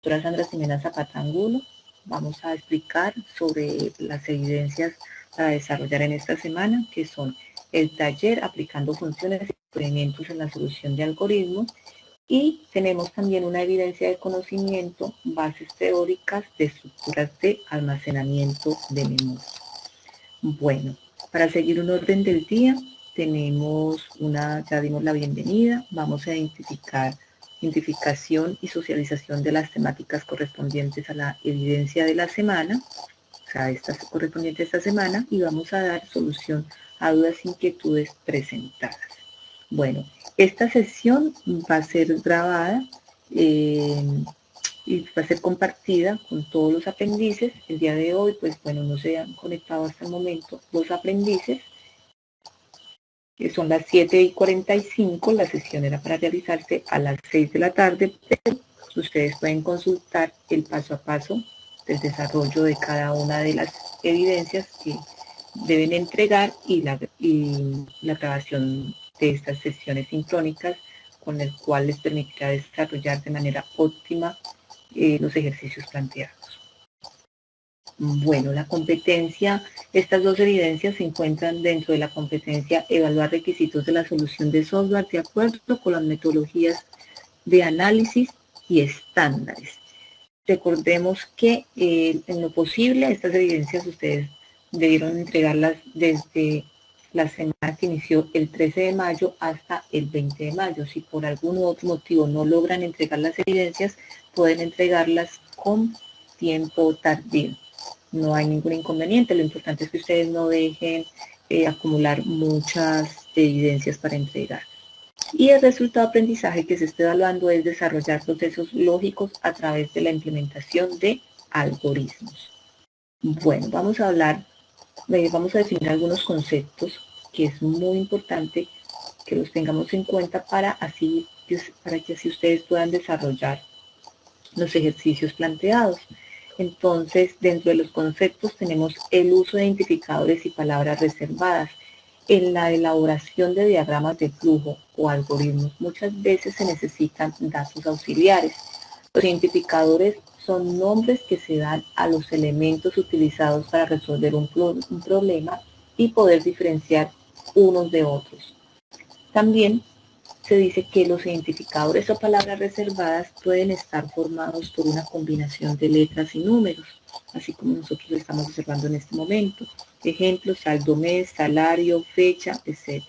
Doctora Sandra Ximena Zapata Angulo. Vamos a explicar sobre las evidencias para desarrollar en esta semana, que son el taller aplicando funciones y procedimientos en la solución de algoritmos, y tenemos también una evidencia de conocimiento, bases teóricas de estructuras de almacenamiento de memoria. Bueno, para seguir un orden del día, ya dimos la bienvenida, vamos a identificación y socialización de las temáticas correspondientes a la evidencia de la semana, o sea, estas correspondientes a esta semana, y vamos a dar solución a dudas e inquietudes presentadas. Bueno, esta sesión va a ser grabada y va a ser compartida con todos los aprendices. El día de hoy, pues bueno, no se han conectado hasta el momento los aprendices, que son las 7:45, la sesión era para realizarse a las 6 de la tarde, pero ustedes pueden consultar el paso a paso del desarrollo de cada una de las evidencias que deben entregar y la grabación de estas sesiones sincrónicas, con el cual les permitirá desarrollar de manera óptima los ejercicios planteados. Bueno, la competencia, estas dos evidencias se encuentran dentro de la competencia evaluar requisitos de la solución de software de acuerdo con las metodologías de análisis y estándares. Recordemos que en lo posible estas evidencias ustedes debieron entregarlas desde la semana que inició el 13 de mayo hasta el 20 de mayo. Si por algún otro motivo no logran entregar las evidencias, pueden entregarlas con tiempo tardío. No hay ningún inconveniente, lo importante es que ustedes no dejen acumular muchas evidencias para entregar. Y el resultado de aprendizaje que se está evaluando es desarrollar procesos lógicos a través de la implementación de algoritmos. Bueno, vamos a definir algunos conceptos que es muy importante que los tengamos en cuenta para que así ustedes puedan desarrollar los ejercicios planteados. Entonces, dentro de los conceptos tenemos el uso de identificadores y palabras reservadas. En la elaboración de diagramas de flujo o algoritmos, muchas veces se necesitan datos auxiliares. Los identificadores son nombres que se dan a los elementos utilizados para resolver un problema y poder diferenciar unos de otros. También se dice que los identificadores o palabras reservadas pueden estar formados por una combinación de letras y números, así como nosotros lo estamos observando en este momento. Ejemplos: saldo mes, salario, fecha, etc.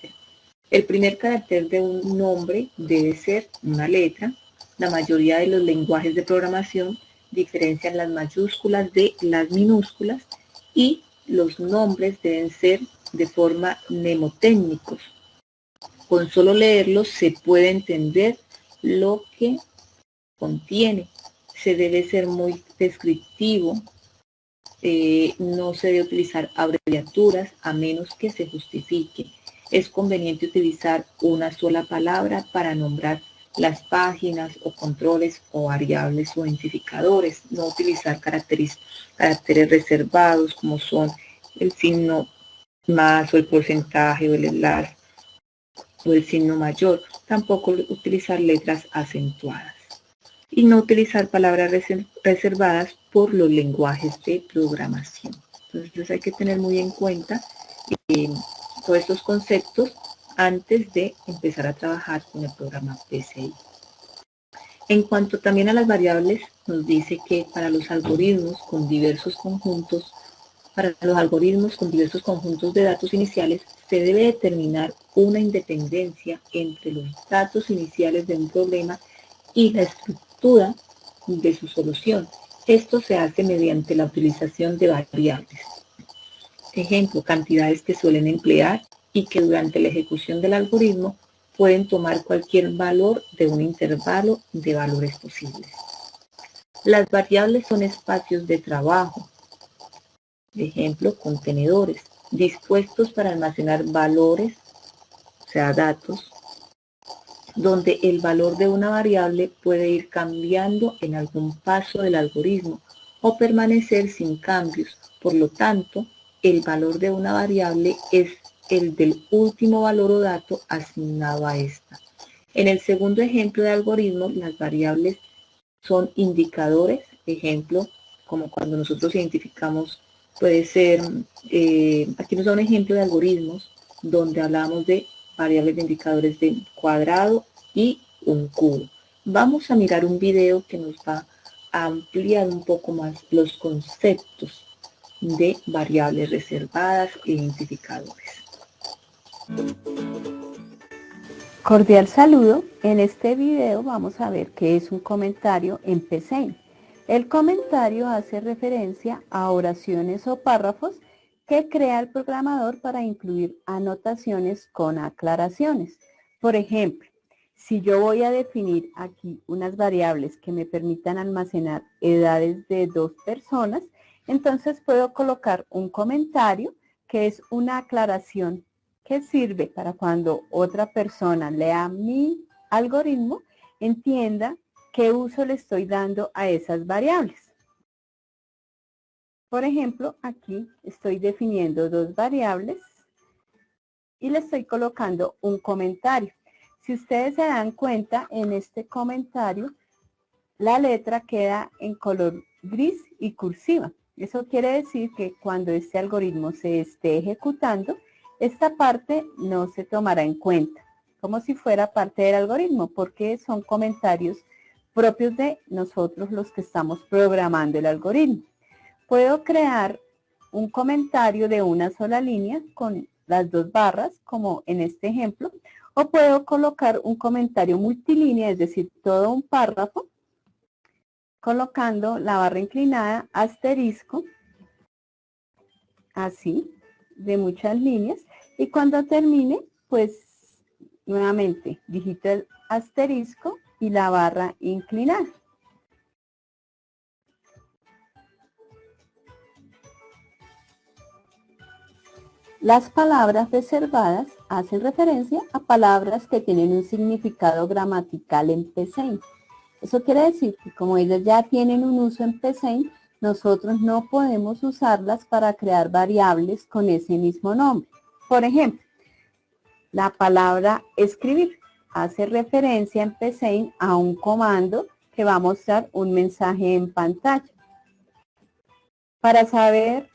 El primer carácter de un nombre debe ser una letra. La mayoría de los lenguajes de programación diferencian las mayúsculas de las minúsculas y los nombres deben ser de forma mnemotécnicos. Con solo leerlos se puede entender lo que contiene. Se debe ser muy descriptivo. No se debe utilizar abreviaturas a menos que se justifique. Es conveniente utilizar una sola palabra para nombrar las páginas o controles o variables o identificadores. No utilizar caracteres reservados como son el signo más o el porcentaje o el enlace o el signo mayor. Tampoco utilizar letras acentuadas. Y no utilizar palabras reservadas por los lenguajes de programación. Entonces hay que tener muy en cuenta todos estos conceptos antes de empezar a trabajar con el programa PCI. En cuanto también a las variables, nos dice que para los algoritmos con diversos conjuntos de datos iniciales, se debe determinar una independencia entre los datos iniciales de un problema y la estructura de su solución. Esto se hace mediante la utilización de variables. Ejemplo, cantidades que suelen emplear y que durante la ejecución del algoritmo pueden tomar cualquier valor de un intervalo de valores posibles. Las variables son espacios de trabajo, ejemplo, contenedores, dispuestos para almacenar valores, o sea, datos, donde el valor de una variable puede ir cambiando en algún paso del algoritmo o permanecer sin cambios. Por lo tanto, el valor de una variable es el del último valor o dato asignado a esta. En el segundo ejemplo de algoritmo, las variables son indicadores, ejemplo, como cuando nosotros identificamos, puede ser, aquí nos da un ejemplo de algoritmos donde hablamos de variables de indicadores de cuadrado y un cubo. Vamos a mirar un video que nos va a ampliar un poco más los conceptos de variables reservadas e identificadores. Cordial saludo. En este video vamos a ver qué es un comentario en Psein. El comentario hace referencia a oraciones o párrafos que crea el programador para incluir anotaciones con aclaraciones. Por ejemplo, si yo voy a definir aquí unas variables que me permitan almacenar edades de 2 personas, entonces puedo colocar un comentario que es una aclaración que sirve para cuando otra persona lea mi algoritmo, entienda qué uso le estoy dando a esas variables. Por ejemplo, aquí estoy definiendo 2 variables y le estoy colocando un comentario. Si ustedes se dan cuenta, en este comentario, la letra queda en color gris y cursiva. Eso quiere decir que cuando este algoritmo se esté ejecutando, esta parte no se tomará en cuenta, como si fuera parte del algoritmo, porque son comentarios propios de nosotros los que estamos programando el algoritmo. Puedo crear un comentario de una sola línea con las 2 barras, como en este ejemplo, o puedo colocar un comentario multilínea, es decir, todo un párrafo, colocando la barra inclinada, asterisco, así, de muchas líneas, y cuando termine, pues nuevamente digito el asterisco y la barra inclinada. Las palabras reservadas hacen referencia a palabras que tienen un significado gramatical en Psein. Eso quiere decir que como ellas ya tienen un uso en Psein, nosotros no podemos usarlas para crear variables con ese mismo nombre. Por ejemplo, la palabra escribir hace referencia en Psein a un comando que va a mostrar un mensaje en pantalla. Para saber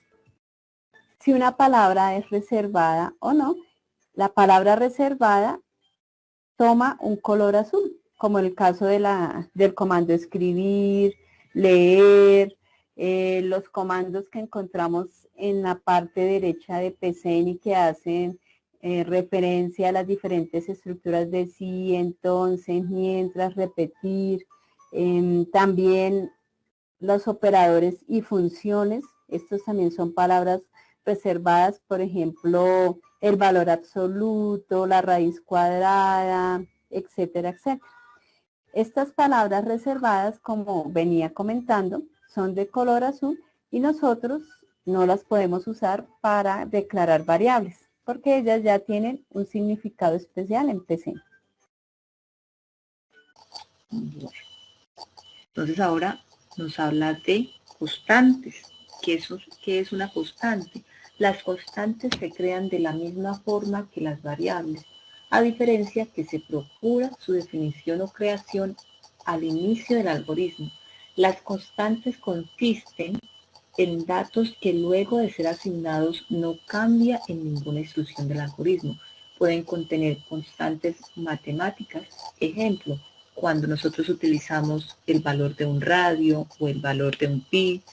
si una palabra es reservada o no, la palabra reservada toma un color azul, como en el caso del comando escribir, leer, los comandos que encontramos en la parte derecha de Psein y que hacen referencia a las diferentes estructuras de sí, entonces, mientras, repetir, también los operadores y funciones. Estos también son palabras reservadas, por ejemplo, el valor absoluto, la raíz cuadrada, etcétera, etcétera. Estas palabras reservadas, como venía comentando, son de color azul y nosotros no las podemos usar para declarar variables, porque ellas ya tienen un significado especial en Psein. Entonces ahora nos habla de constantes. ¿Qué es una constante? Las constantes se crean de la misma forma que las variables, a diferencia que se procura su definición o creación al inicio del algoritmo. Las constantes consisten en datos que luego de ser asignados no cambia en ninguna instrucción del algoritmo. Pueden contener constantes matemáticas, ejemplo, cuando nosotros utilizamos el valor de un radio o el valor de un pi,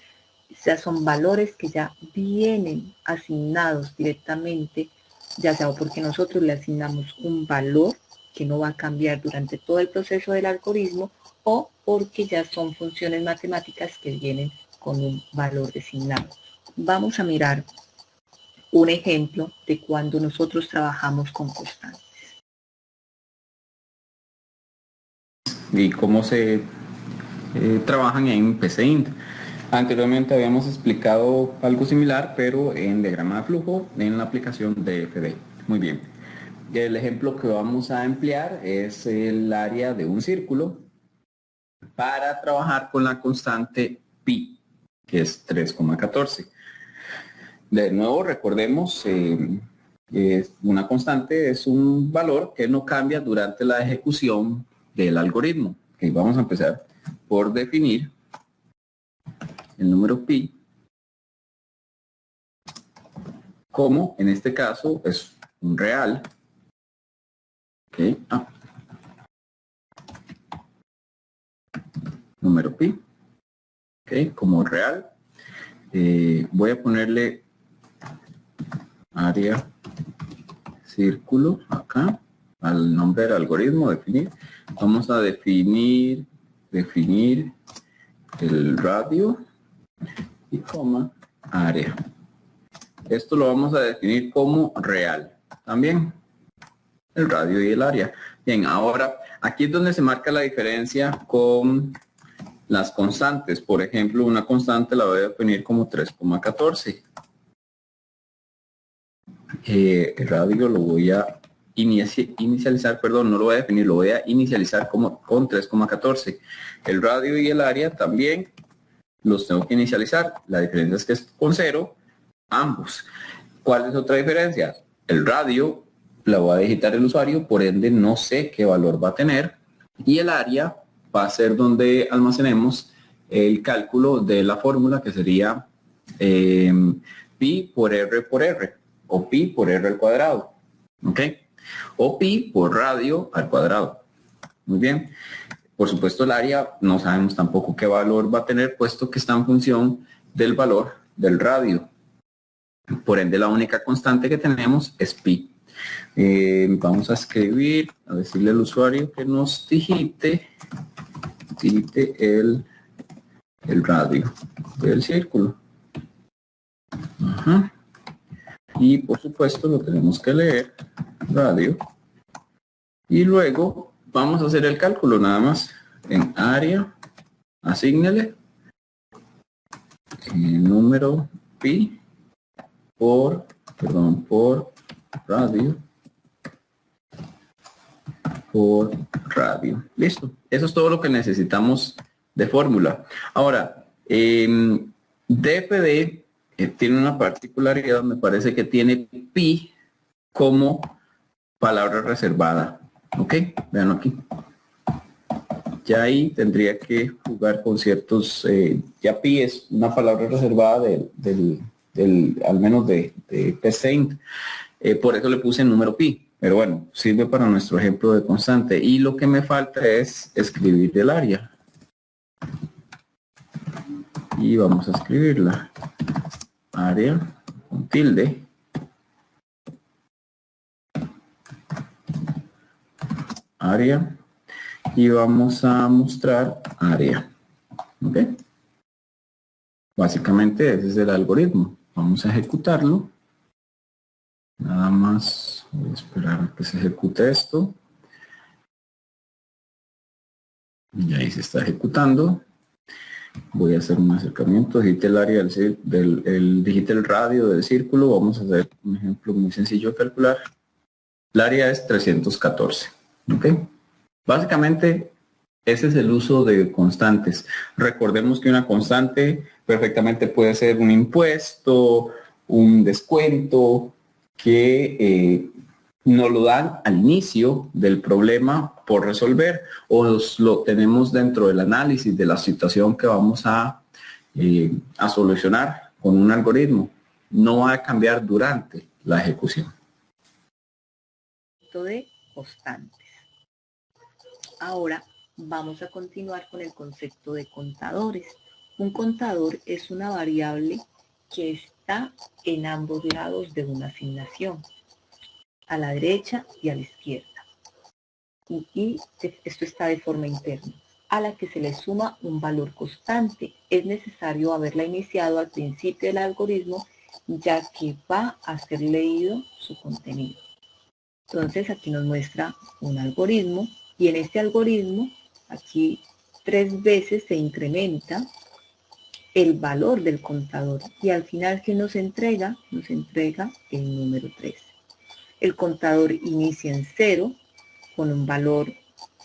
ya son valores que ya vienen asignados directamente, ya sea porque nosotros le asignamos un valor que no va a cambiar durante todo el proceso del algoritmo o porque ya son funciones matemáticas que vienen con un valor designado. Vamos a mirar un ejemplo de cuando nosotros trabajamos con constantes. Y cómo se trabajan en Psein. Anteriormente habíamos explicado algo similar, pero en diagrama de flujo en la aplicación de FD. Muy bien. El ejemplo que vamos a emplear es el área de un círculo para trabajar con la constante pi, que es 3,14. De nuevo, recordemos, una constante es un valor que no cambia durante la ejecución del algoritmo. Okay, vamos a empezar por definir el número pi como, en este caso, es un real. Okay. Número pi, okay, como real. Voy a ponerle área círculo acá al nombre del algoritmo, definir. Vamos a definir el radio y coma área. Esto lo vamos a definir como real también, el radio y el área. Bien, ahora aquí es donde se marca la diferencia con las constantes. Por ejemplo, una constante la voy a definir como 3,14. El radio lo voy a inicializar, perdón, no lo voy a definir, lo voy a inicializar como con 3,14. El radio y el área también los tengo que inicializar. La diferencia es que es con 0 ambos. ¿Cuál es otra diferencia? El radio la va a digitar el usuario, por ende no sé qué valor va a tener, y el área va a ser donde almacenemos el cálculo de la fórmula, que sería pi por r, o pi por r al cuadrado, ¿ok? O pi por radio al cuadrado. Muy bien. Por supuesto, el área no sabemos tampoco qué valor va a tener, puesto que está en función del valor del radio. Por ende, la única constante que tenemos es pi. Vamos a escribir, a decirle al usuario que nos digite el radio del círculo. Ajá. Y por supuesto lo tenemos que leer, radio. Y luego vamos a hacer el cálculo nada más. En área, asígnele el número pi por radio por radio. Listo. Eso es todo lo que necesitamos de fórmula. Ahora, DFD tiene una particularidad, me parece que tiene pi como palabra reservada. ¿Ok? Vean aquí. Ya ahí tendría que jugar con ciertos... ya pi es una palabra reservada al menos de PSaint. Por eso le puse el número pi. Pero bueno, sirve para nuestro ejemplo de constante. Y lo que me falta es escribir el área. Y vamos a escribirla. Área con tilde. Área. Y vamos a mostrar área. ¿Ok? Básicamente ese es el algoritmo. Vamos a ejecutarlo. Nada más voy a esperar a que se ejecute esto. Y ahí se está ejecutando. Voy a hacer un acercamiento. Digite el área digite el radio del círculo. Vamos a hacer un ejemplo muy sencillo de calcular. El área es 314. ¿Ok? Básicamente, ese es el uso de constantes. Recordemos que una constante perfectamente puede ser un impuesto, un descuento, que nos lo dan al inicio del problema por resolver, o lo tenemos dentro del análisis de la situación que vamos a solucionar con un algoritmo. No va a cambiar durante la ejecución. De constantes. Ahora vamos a continuar con el concepto de contadores. Un contador es una variable que está en ambos lados de una asignación, a la derecha y a la izquierda. Y esto está de forma interna, a la que se le suma un valor constante. Es necesario haberla iniciado al principio del algoritmo, ya que va a ser leído su contenido. Entonces aquí nos muestra un algoritmo, y en este algoritmo aquí 3 veces se incrementa el valor del contador, y al final que nos entrega el número 3. El contador inicia en 0 con un valor,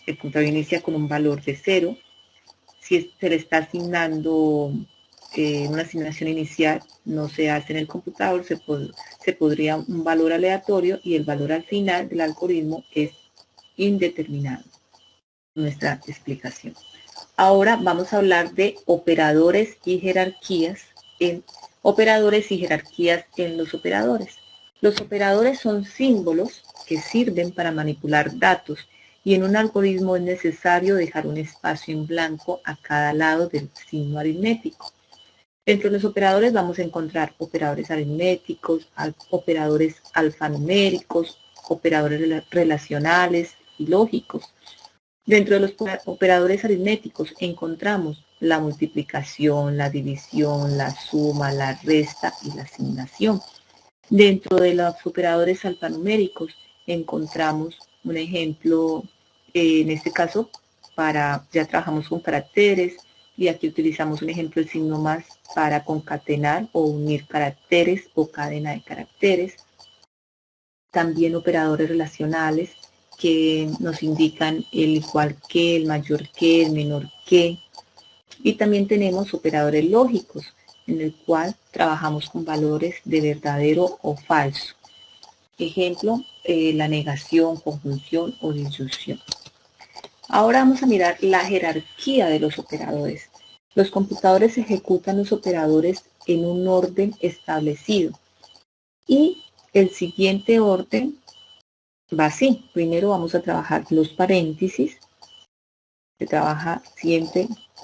el contador inicia con un valor de 0. Si se le está asignando una asignación inicial, no se hace en el computador, se podría un valor aleatorio, y el valor al final del algoritmo es indeterminado. Nuestra explicación. Ahora vamos a hablar de operadores y jerarquías en los operadores. Los operadores son símbolos que sirven para manipular datos y en un algoritmo es necesario dejar un espacio en blanco a cada lado del signo aritmético. Entre los operadores vamos a encontrar operadores aritméticos, operadores alfanuméricos, operadores relacionales y lógicos. Dentro de los operadores aritméticos encontramos la multiplicación, la división, la suma, la resta y la asignación. Dentro de los operadores alfanuméricos encontramos un ejemplo, en este caso, ya trabajamos con caracteres y aquí utilizamos un ejemplo, el signo más, para concatenar o unir caracteres o cadena de caracteres. También operadores relacionales que nos indican el igual que, el mayor que, el menor que. Y también tenemos operadores lógicos, en el cual trabajamos con valores de verdadero o falso. Ejemplo, la negación, conjunción o disyunción. Ahora vamos a mirar la jerarquía de los operadores. Los computadores ejecutan los operadores en un orden establecido. Y el siguiente orden va así. Primero vamos a trabajar los paréntesis. Se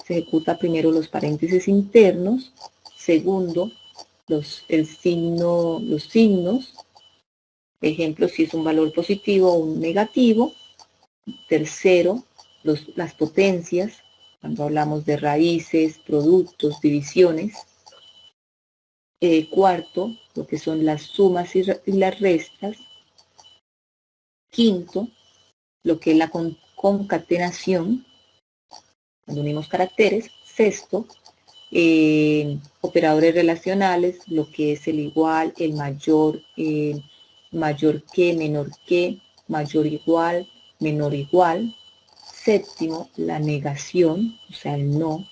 ejecuta primero los paréntesis internos. Segundo, los signos. Ejemplo, si es un valor positivo o un negativo. Tercero, las potencias, cuando hablamos de raíces, productos, divisiones. Cuarto, lo que son las sumas y las restas. Quinto, lo que es la concatenación, cuando unimos caracteres. Sexto, operadores relacionales, lo que es el igual, el mayor, mayor que, mayor igual, menor igual. Séptimo, la negación, o sea, el no.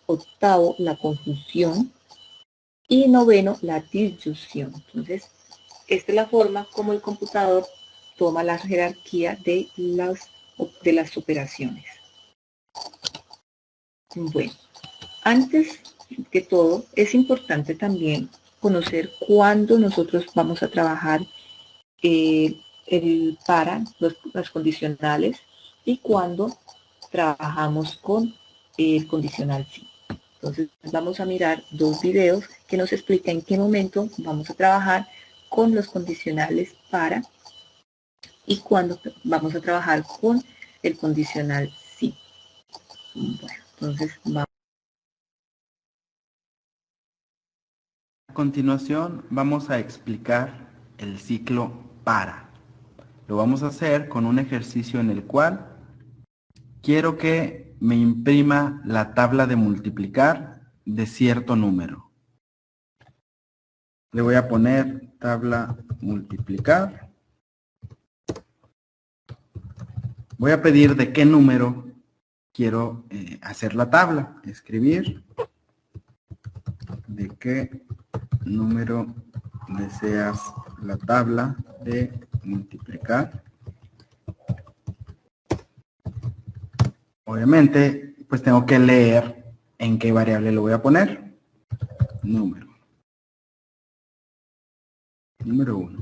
Octavo, la conjunción. Y noveno, la disyunción. Entonces, esta es la forma como el computador toma la jerarquía de las operaciones. Bueno, antes que todo, es importante también conocer cuándo nosotros vamos a trabajar las condicionales y cuándo trabajamos con el condicional sí. Entonces vamos a mirar dos videos que nos explican en qué momento vamos a trabajar con los condicionales para y cuándo vamos a trabajar con el condicional sí. Bueno, entonces vamos. A continuación vamos a explicar el ciclo para. Lo vamos a hacer con un ejercicio en el cual quiero que me imprima la tabla de multiplicar de cierto número. Le voy a poner tabla multiplicar. Voy a pedir de qué número quiero hacer la tabla. Escribir de qué número deseas la tabla de multiplicar. Obviamente, pues tengo que leer en qué variable lo voy a poner. Número 1.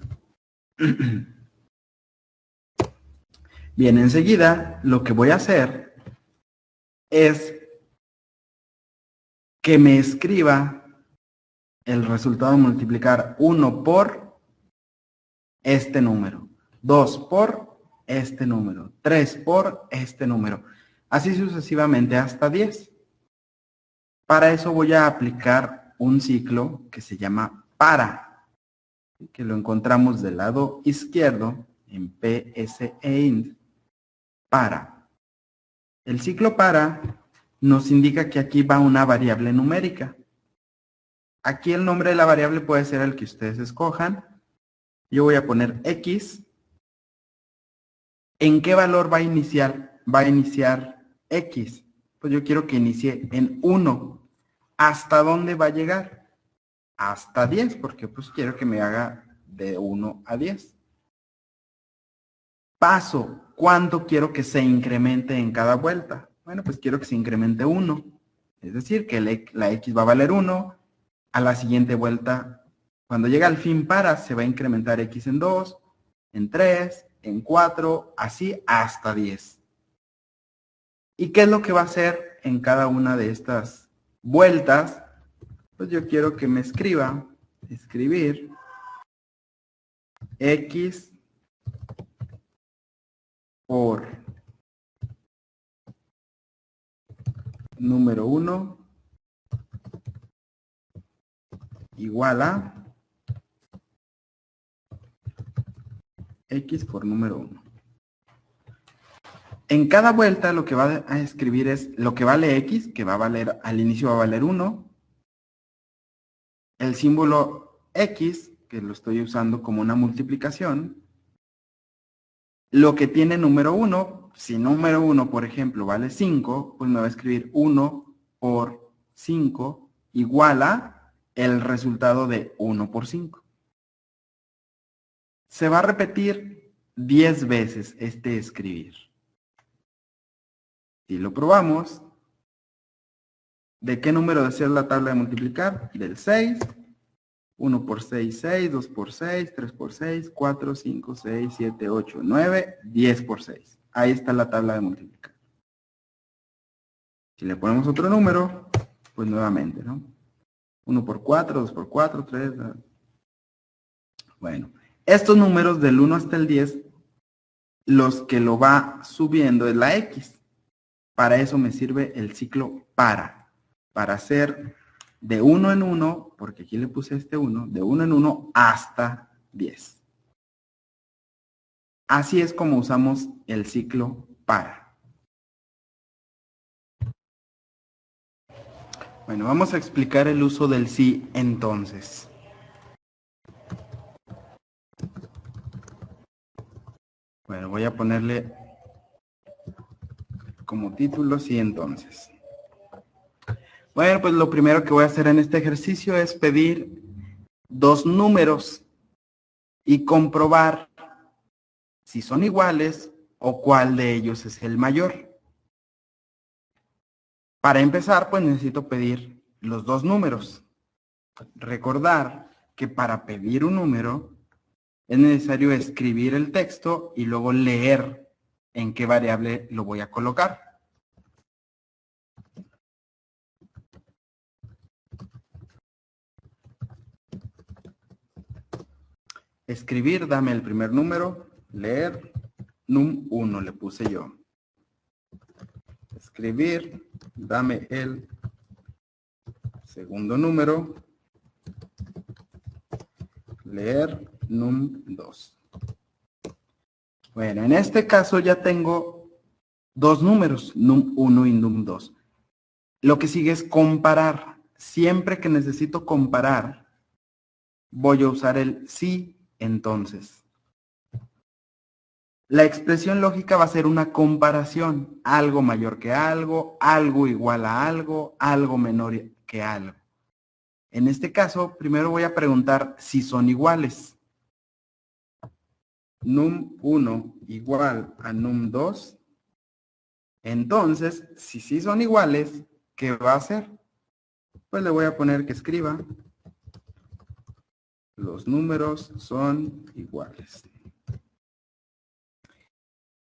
Bien, enseguida lo que voy a hacer es que me escriba el resultado de multiplicar 1 por este número, 2 por este número, 3 por este número, así sucesivamente hasta 10. Para eso voy a aplicar un ciclo que se llama para, que lo encontramos del lado izquierdo en PSEINT, para. El ciclo para nos indica que aquí va una variable numérica. Aquí el nombre de la variable puede ser el que ustedes escojan. Yo voy a poner X. ¿En qué valor va a iniciar? Va a iniciar X. Pues yo quiero que inicie en 1. ¿Hasta dónde va a llegar? Hasta 10, porque pues quiero que me haga de 1 a 10. Paso, ¿cuánto quiero que se incremente en cada vuelta? Bueno, pues quiero que se incremente 1. Es decir, que la X va a valer 1. A la siguiente vuelta, cuando llega al fin para, se va a incrementar X en 2, en 3, en 4, así hasta 10. ¿Y qué es lo que va a hacer en cada una de estas vueltas? Pues yo quiero que me escribir X por número 1 igual a X por número 1. En cada vuelta lo que va a escribir es lo que vale X, que va a valer, al inicio va a valer 1. El símbolo X, que lo estoy usando como una multiplicación. Lo que tiene número 1, si número 1, por ejemplo, vale 5, pues me va a escribir 1 por 5 igual a el resultado de 1 por 5. Se va a repetir 10 veces este escribir. Si lo probamos, ¿de qué número deseas la tabla de multiplicar? Del 6. 1 por 6, 6, 2 por 6, 3 por 6, 4, 5, 6, 7, 8, 9, 10 por 6. Ahí está la tabla de multiplicar. Si le ponemos otro número, pues nuevamente, ¿no? 1 por 4, 2 por 4, 3. Bueno, estos números del 1 hasta el 10, los que lo va subiendo es la X. Para eso me sirve el ciclo para hacer de 1 en 1, porque aquí le puse este 1, de 1 en 1 hasta 10. Así es como usamos el ciclo para. Bueno, vamos a explicar el uso del sí entonces. Bueno, voy a ponerle como título sí entonces. Bueno, pues lo primero que voy a hacer en este ejercicio es pedir dos números y comprobar si son iguales o cuál de ellos es el mayor. Para empezar, pues necesito pedir los dos números. Recordar que para pedir un número es necesario escribir el texto y luego leer en qué variable lo voy a colocar. Escribir, dame el primer número, leer, num1 le puse yo. Escribir, dame el segundo número, leer, num2. Bueno, en este caso ya tengo dos números, num1 y num2. Lo que sigue es comparar. Siempre que necesito comparar, voy a usar el sí entonces. La expresión lógica va a ser una comparación. Algo mayor que algo, algo igual a algo, algo menor que algo. En este caso, primero voy a preguntar si son iguales. Num1 igual a num2. Entonces, si sí son iguales, ¿qué va a hacer? Pues le voy a poner que escriba. Los números son iguales.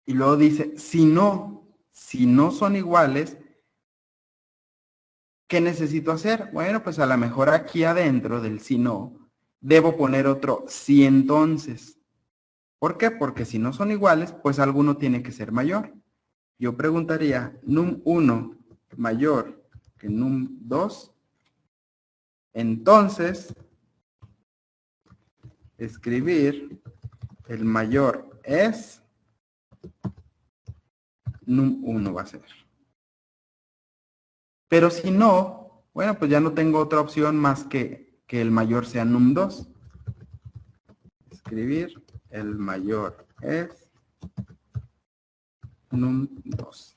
Y luego dice, si no son iguales, ¿qué necesito hacer? Bueno, pues a lo mejor aquí adentro del si no, debo poner otro si entonces. ¿Por qué? Porque si no son iguales, pues alguno tiene que ser mayor. Yo preguntaría, num1 mayor que num2. Entonces, escribir el mayor es num1 va a ser. Pero si no, bueno, pues ya no tengo otra opción más que el mayor sea num2. Escribir el mayor es num2.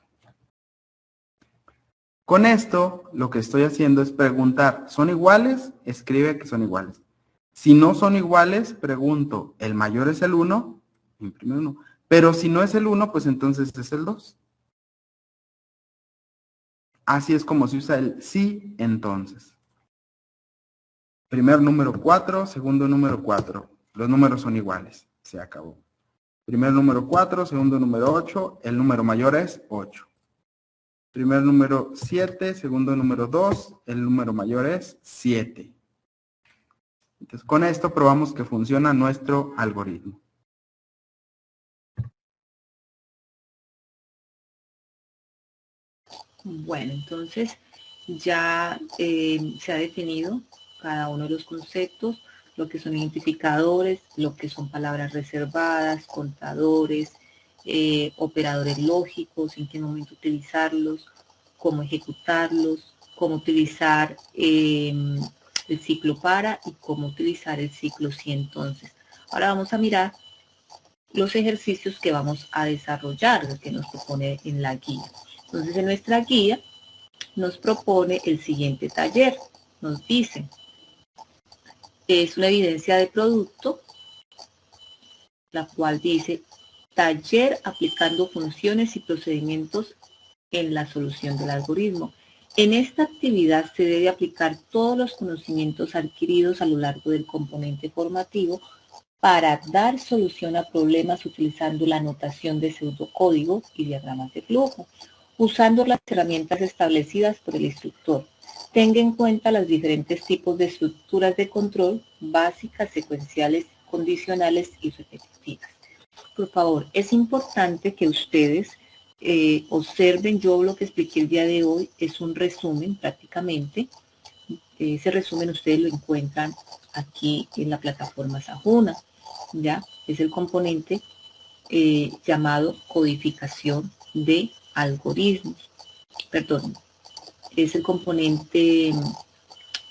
Con esto, lo que estoy haciendo es preguntar, ¿son iguales? Escribe que son iguales. Si no son iguales, pregunto, ¿el mayor es el 1? Imprime 1. Pero si no es el 1, pues entonces es el 2. Así es como se usa el sí, entonces. Primer número 4, segundo número 4. Los números son iguales. Se acabó. Primer número 4, segundo número 8. El número mayor es 8. Primer número 7, segundo número 2. El número mayor es 7. Entonces, con esto probamos que funciona nuestro algoritmo. Bueno, entonces ya se ha definido cada uno de los conceptos, lo que son identificadores, lo que son palabras reservadas, contadores, operadores lógicos, en qué momento utilizarlos, cómo ejecutarlos, cómo utilizar el ciclo para y cómo utilizar el ciclo sí entonces. Ahora vamos a mirar los ejercicios que vamos a desarrollar, que nos propone en la guía. Entonces, en nuestra guía nos propone el siguiente taller. Nos dice, es una evidencia de producto, la cual dice, taller aplicando funciones y procedimientos en la solución del algoritmo. En esta actividad se debe aplicar todos los conocimientos adquiridos a lo largo del componente formativo para dar solución a problemas utilizando la notación de pseudocódigo y diagramas de flujo, usando las herramientas establecidas por el instructor. Tenga en cuenta los diferentes tipos de estructuras de control, básicas, secuenciales, condicionales y repetitivas. Por favor, es importante que ustedes observen, yo lo que expliqué el día de hoy es un resumen prácticamente. Ese resumen ustedes lo encuentran aquí en la plataforma Sajuna, ¿ya? Es el componente llamado codificación de algoritmos. Perdón, es el componente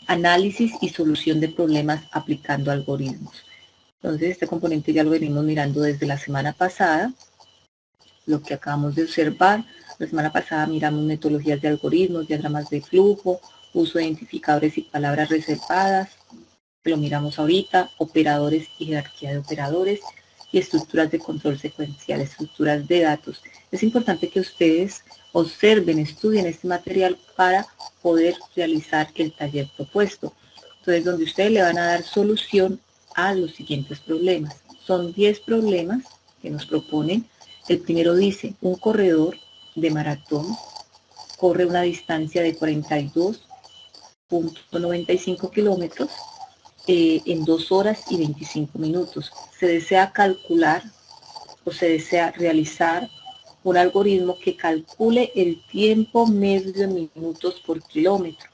análisis y solución de problemas aplicando algoritmos. Entonces, este componente ya lo venimos mirando desde la semana pasada, lo que acabamos de observar. La semana pasada miramos metodologías de algoritmos, diagramas de flujo, uso de identificadores y palabras reservadas. Lo miramos ahorita, operadores y jerarquía de operadores y estructuras de control secuencial, estructuras de datos. Es importante que ustedes observen, estudien este material para poder realizar el taller propuesto. Entonces, donde ustedes le van a dar solución a los siguientes problemas. Son 10 problemas que nos proponen. El primero dice, un corredor de maratón corre una distancia de 42.95 kilómetros en 2 horas y 25 minutos. Se desea calcular o se desea realizar un algoritmo que calcule el tiempo medio en minutos por kilómetro.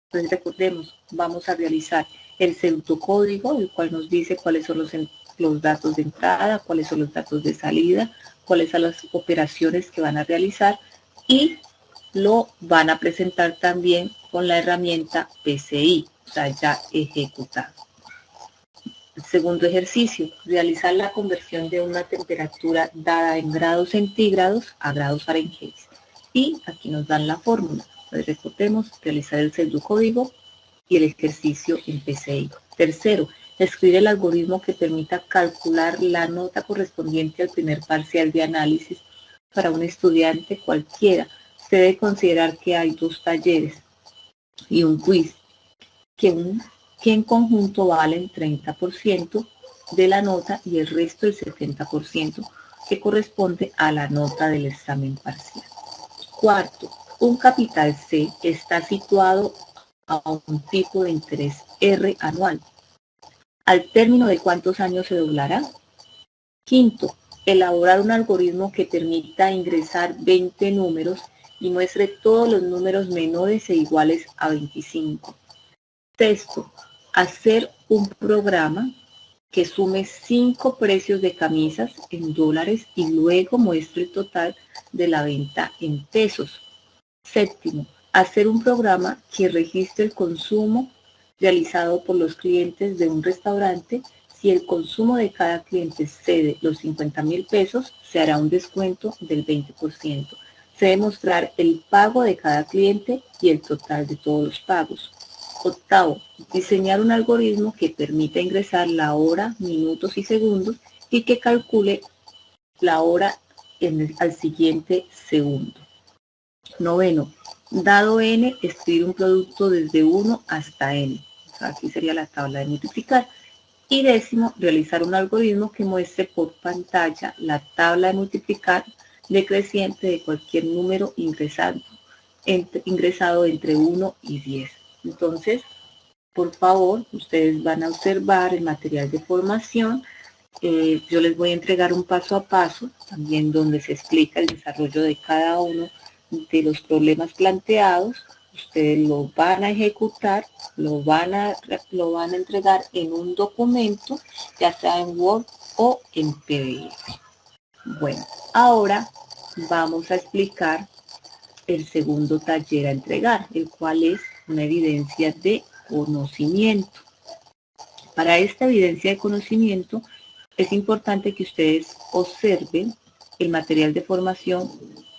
Entonces recordemos, vamos a realizar el pseudocódigo, el cual nos dice cuáles son los datos de entrada, cuáles son los datos de salida, cuáles son las operaciones que van a realizar y lo van a presentar también con la herramienta PCI, o sea, ya ejecutado. El segundo ejercicio, realizar la conversión de una temperatura dada en grados centígrados a grados Fahrenheit. Y aquí nos dan la fórmula. Entonces, recordemos, realizar el pseudocódigo y el ejercicio en PCI. Tercero, escribir el algoritmo que permita calcular la nota correspondiente al primer parcial de análisis para un estudiante cualquiera. Se debe considerar que hay 2 talleres y un quiz, que en conjunto valen 30% de la nota y el resto el 70% que corresponde a la nota del examen parcial. Cuarto, un capital C está situado a un tipo de interés R anual. ¿Al término de cuántos años se doblará? Quinto, elaborar un algoritmo que permita ingresar 20 números y muestre todos los números menores e iguales a 25. Sexto, hacer un programa que sume 5 precios de camisas en dólares y luego muestre el total de la venta en pesos. Séptimo, hacer un programa que registre el consumo realizado por los clientes de un restaurante. Si el consumo de cada cliente excede los 50,000 pesos, se hará un descuento del 20%. Se debe mostrar el pago de cada cliente y el total de todos los pagos. Octavo, diseñar un algoritmo que permita ingresar la hora, minutos y segundos y que calcule la hora al siguiente segundo. Noveno, Dado n, escribir un producto desde 1 hasta n. O sea, aquí sería la tabla de multiplicar. Y décimo, realizar un algoritmo que muestre por pantalla la tabla de multiplicar decreciente de cualquier número ingresado entre 1 y 10. Entonces, por favor, ustedes van a observar el material de formación. Yo les voy a entregar un paso a paso, también donde se explica el desarrollo de cada uno de los problemas planteados. Ustedes lo van a ejecutar, lo van a entregar en un documento, ya sea en Word o en PDF. Bueno, ahora vamos a explicar el segundo taller a entregar, el cual es una evidencia de conocimiento. Para esta evidencia de conocimiento es importante que ustedes observen el material de formación,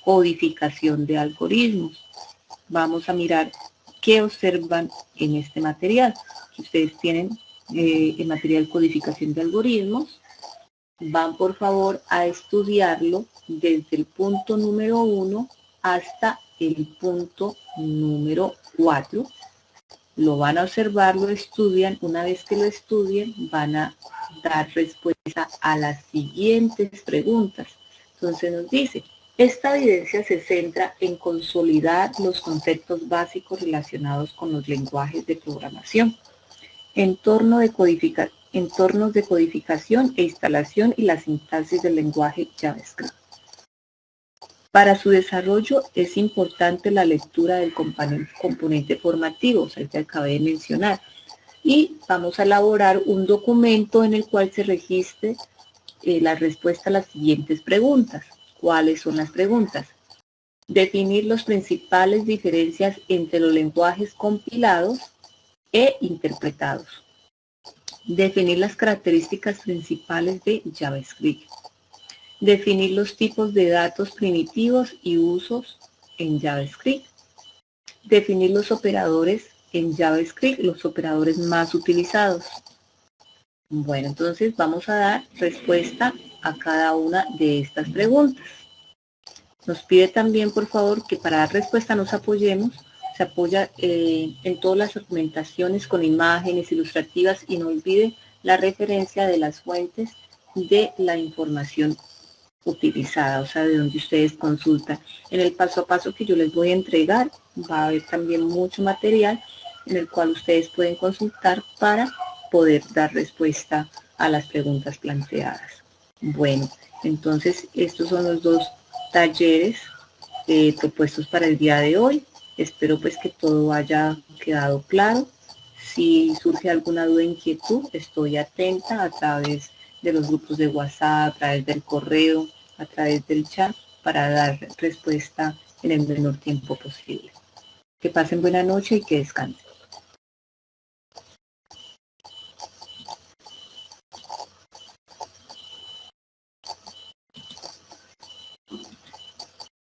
codificación de algoritmos. Vamos a mirar qué observan en este material. Si ustedes tienen el material codificación de algoritmos, van por favor a estudiarlo desde el punto número 1 hasta el punto número 4. Lo van a observar, lo estudian. Una vez que lo estudien, van a dar respuesta a las siguientes preguntas. Entonces nos dice, esta evidencia se centra en consolidar los conceptos básicos relacionados con los lenguajes de programación, entornos de codificación e instalación y la sintaxis del lenguaje JavaScript. Para su desarrollo es importante la lectura del componente formativo, o sea, el que acabé de mencionar. Y vamos a elaborar un documento en el cual se registre la respuesta a las siguientes preguntas. ¿Cuáles son las preguntas? Definir las principales diferencias entre los lenguajes compilados e interpretados. Definir las características principales de JavaScript. Definir los tipos de datos primitivos y usos en JavaScript. Definir los operadores en JavaScript, los operadores más utilizados. Bueno, entonces vamos a dar respuesta a cada una de estas preguntas. Nos pide también, por favor, que para dar respuesta nos apoyemos. Se apoya en todas las argumentaciones con imágenes ilustrativas y no olvide la referencia de las fuentes de la información utilizada, o sea, de donde ustedes consultan. En el paso a paso que yo les voy a entregar, va a haber también mucho material en el cual ustedes pueden consultar para poder dar respuesta a las preguntas planteadas. Bueno, entonces estos son los dos talleres propuestos para el día de hoy. Espero pues que todo haya quedado claro. Si surge alguna duda o inquietud, estoy atenta a través de los grupos de WhatsApp, a través del correo, a través del chat, para dar respuesta en el menor tiempo posible. Que pasen buena noche y que descansen.